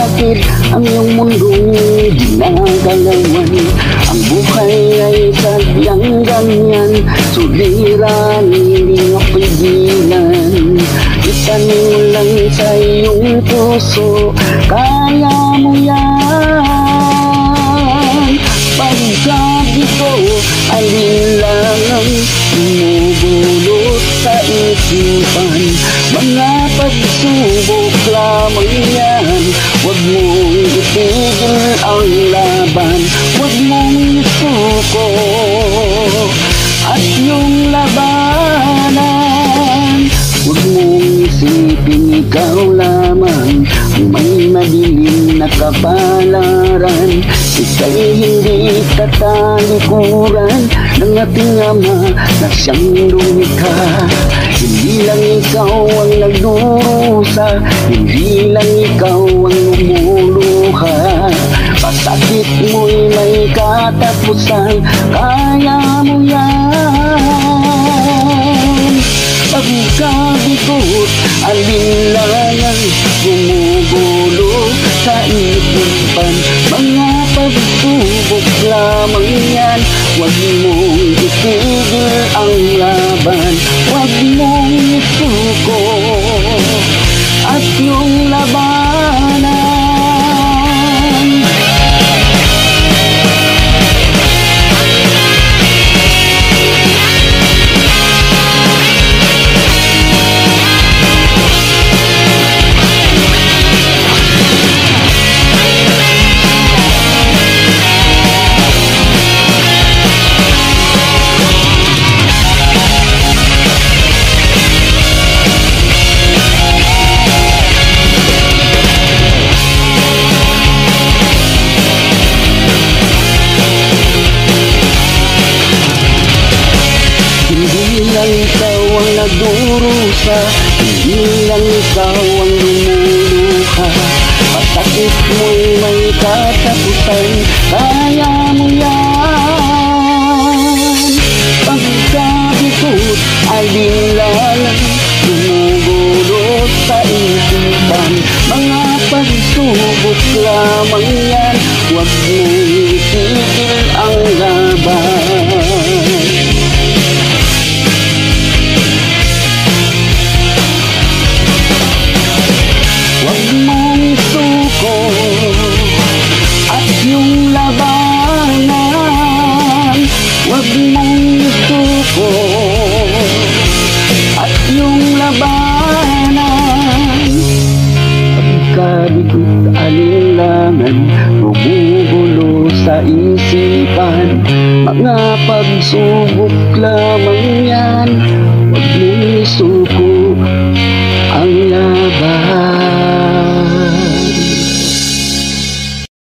bakit ang iyong mundong ginagalawan? Ang buhay ay sadyang ganyan, suliranin di mapigilan. Itanim mo lang sa iyong puso, kaya mo yan. Pagsabi ko, alinlangan bumubulot sa isipan. Mga pagsubok lamang yan, huwag mong itigil ang laban. Huwag mong isuko at yung labanan. Huwag mong isipin ikaw lamang ang may madilim na kapalaran. Ika'y hindi tatalikuran ng ating Ama na siyang lumikha. Hindi lang ikaw ang nagdurusa, hindi lang ikaw ang lumuluha. Pasakit mo'y may katapusan, kaya mo yan. Pagkabigot, alinlangan, bumubulot sa isipan. Mga pagsubok lamang yan, huwag mong itigil ang laban. Huwag mong isuko at yung labanan. Hindi lang ikaw ang nagdurusa, hindi lang ikaw ang lumuluha. Pasakit mo'y may katapusan, kaya mo yan. Pagkabigot, alinlangan, bumubulot sa isipan. Mga pagsubok lamang yan, huwag mong itigil ang laban. Huwag mong isuko at yung labanan. Huwag mong isuko at yung labanan. Pagkabigot, alinlangan, bumubulo sa isipan. Mga pagsubok lamang yan,